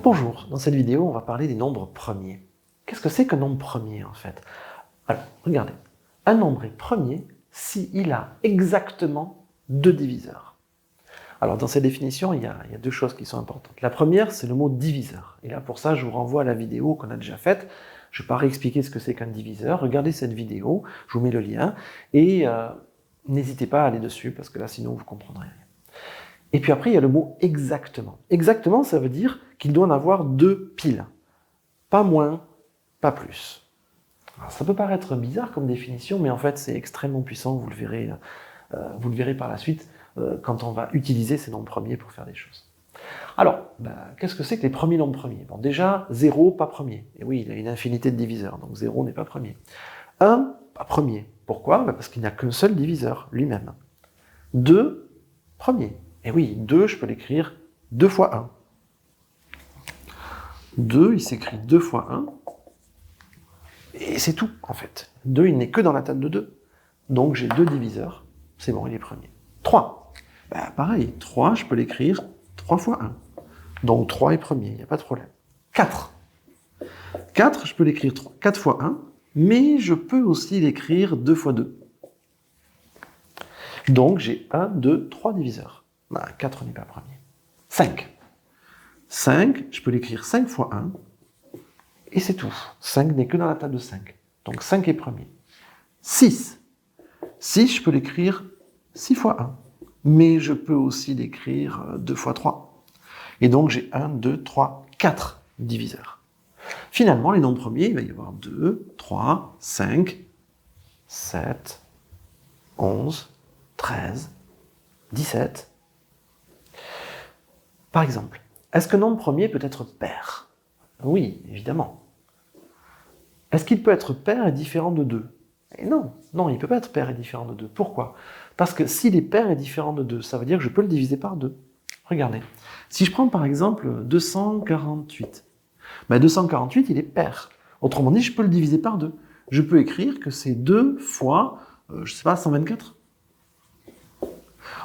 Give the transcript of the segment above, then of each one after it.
Bonjour, dans cette vidéo, on va parler des nombres premiers. Qu'est-ce que c'est qu'un nombre premier en fait? Alors, regardez, un nombre est premier s'il a exactement deux diviseurs. Alors, dans cette définition, il y a deux choses qui sont importantes. La première, c'est le mot diviseur. Et là, pour ça, je vous renvoie à la vidéo qu'on a déjà faite. Je ne vais pas réexpliquer ce que c'est qu'un diviseur. Regardez cette vidéo, je vous mets le lien, et n'hésitez pas à aller dessus, parce que là, sinon, vous ne comprendrez rien. Et puis après, il y a le mot exactement. Exactement, ça veut dire qu'il doit en avoir deux piles. Pas moins, pas plus. Alors, ça peut paraître bizarre comme définition, mais en fait, c'est extrêmement puissant, vous le verrez par la suite, quand on va utiliser ces nombres premiers pour faire des choses. Alors, qu'est-ce que c'est que les premiers nombres premiers? Bon, déjà, 0, pas premier. Et oui, il a une infinité de diviseurs, donc 0 n'est pas premier. 1, pas premier. Pourquoi? Parce qu'il n'y a qu'un seul diviseur, lui-même. 2, premier. Et oui, 2, je peux l'écrire 2 fois 1. 2, il s'écrit 2 fois 1. Et c'est tout, en fait. 2, il n'est que dans la table de 2. Donc j'ai deux diviseurs. C'est bon, il est premier. 3. Pareil, 3, je peux l'écrire 3 fois 1. Donc 3 est premier, il n'y a pas de problème. 4. 4, je peux l'écrire 4 fois 1, mais je peux aussi l'écrire 2 fois 2. Donc j'ai 1, 2, 3 diviseurs. 4 n'est pas premier. 5. 5, je peux l'écrire 5 fois 1, et c'est tout. 5 n'est que dans la table de 5. Donc 5 est premier. 6. 6, je peux l'écrire 6 fois 1, mais je peux aussi l'écrire 2 fois 3. Et donc j'ai 1, 2, 3, 4 diviseurs. Finalement, les nombres premiers, il va y avoir 2, 3, 5, 7, 11, 13, 17... Par exemple, est-ce qu'un nombre premier peut être pair? Oui, évidemment. Est-ce qu'il peut être pair et différent de 2? Et non, il ne peut pas être pair et différent de 2. Pourquoi? Parce que s'il est pair et différent de 2, ça veut dire que je peux le diviser par 2. Regardez, si je prends par exemple 248, 248, il est pair. Autrement dit, je peux le diviser par 2. Je peux écrire que c'est 2 fois, 124.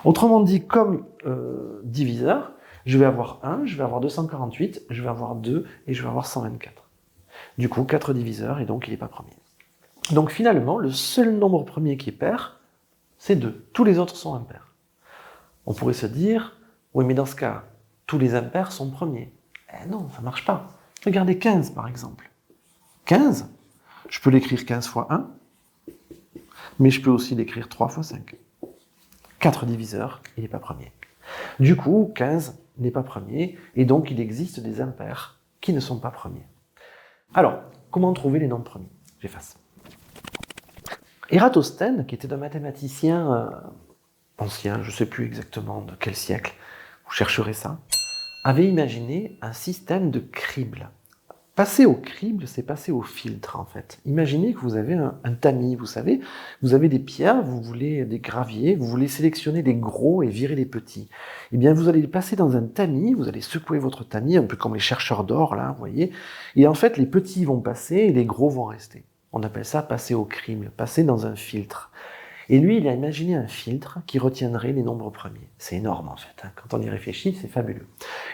Autrement dit, comme diviseur, je vais avoir 1, je vais avoir 248, je vais avoir 2 et je vais avoir 124. Du coup, 4 diviseurs et donc il n'est pas premier. Donc finalement, le seul nombre premier qui est pair, c'est 2. Tous les autres sont impairs. On pourrait se dire, oui mais dans ce cas, tous les impairs sont premiers. Eh non, ça ne marche pas. Regardez 15 par exemple. 15, je peux l'écrire 15 fois 1, mais je peux aussi l'écrire 3 fois 5. 4 diviseurs, il n'est pas premier. Du coup, 15 n'est pas premier, et donc il existe des impairs qui ne sont pas premiers. Alors, comment trouver les nombres premiers? J'efface. Ératosthène, qui était un mathématicien ancien, je ne sais plus exactement de quel siècle, vous chercherez ça, avait imaginé un système de cribles. Passer au crible, c'est passer au filtre, en fait. Imaginez que vous avez un tamis, vous savez, vous avez des pierres, vous voulez des graviers, vous voulez sélectionner les gros et virer les petits. Eh bien, vous allez les passer dans un tamis, vous allez secouer votre tamis, un peu comme les chercheurs d'or, là, vous voyez, et en fait, les petits vont passer et les gros vont rester. On appelle ça passer au crible, passer dans un filtre. Et lui, il a imaginé un filtre qui retiendrait les nombres premiers. C'est énorme, en fait. Quand on y réfléchit, c'est fabuleux.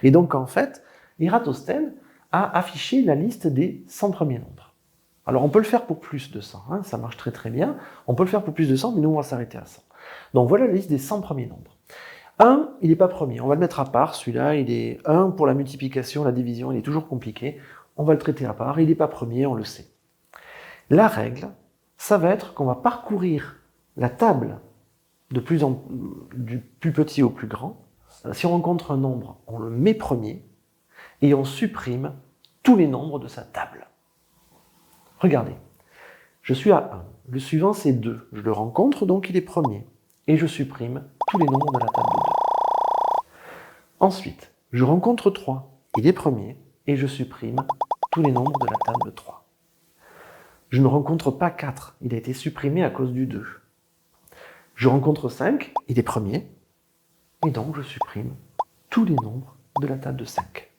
Et donc, en fait, Ératosthène a affiché la liste des 100 premiers nombres. Alors on peut le faire pour plus de 100, ça marche très très bien. On peut le faire pour plus de 100, mais nous on va s'arrêter à 100. Donc voilà la liste des 100 premiers nombres. 1, il n'est pas premier, on va le mettre à part, celui-là, il est 1 pour la multiplication, la division, il est toujours compliqué. On va le traiter à part, il n'est pas premier, on le sait. La règle, ça va être qu'on va parcourir la table du plus petit au plus grand. Si on rencontre un nombre, on le met premier, et on supprime tous les nombres de sa table. Regardez, je suis à 1, le suivant c'est 2, je le rencontre donc il est premier, et je supprime tous les nombres de la table de 2. Ensuite, je rencontre 3, il est premier, et je supprime tous les nombres de la table de 3. Je ne rencontre pas 4, il a été supprimé à cause du 2. Je rencontre 5, il est premier, et donc je supprime tous les nombres de la table de 5.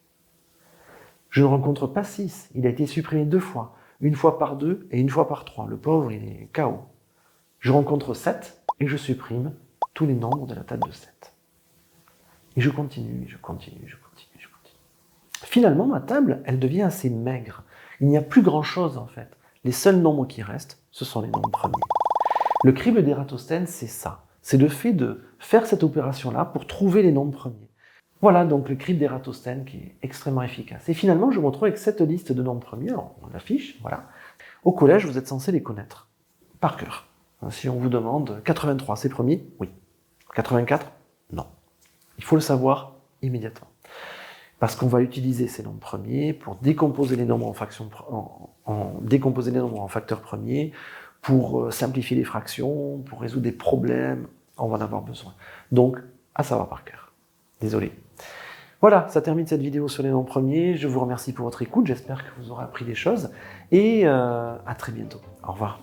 Je ne rencontre pas 6, il a été supprimé 2 fois, une fois par 2 et une fois par 3. Le pauvre, il est KO. Je rencontre 7 et je supprime tous les nombres de la table de 7. Et je continue, je continue, je continue, je continue. Finalement, ma table, elle devient assez maigre. Il n'y a plus grand-chose en fait. Les seuls nombres qui restent, ce sont les nombres premiers. Le crible d'Ératosthène, c'est ça. C'est le fait de faire cette opération-là pour trouver les nombres premiers. Voilà donc le crible d'Ératosthène qui est extrêmement efficace. Et finalement, je me retrouve avec cette liste de nombres premiers. Alors, on l'affiche, voilà. Au collège, vous êtes censé les connaître par cœur. Si on vous demande 83, c'est premier? Oui. 84? Non. Il faut le savoir immédiatement. Parce qu'on va utiliser ces nombres premiers pour décomposer les nombres décomposer les nombres en facteurs premiers, pour simplifier les fractions, pour résoudre des problèmes, on va en avoir besoin. Donc, à savoir par cœur. Désolé. Voilà, ça termine cette vidéo sur les nombres premiers. Je vous remercie pour votre écoute, j'espère que vous aurez appris des choses, et à très bientôt. Au revoir.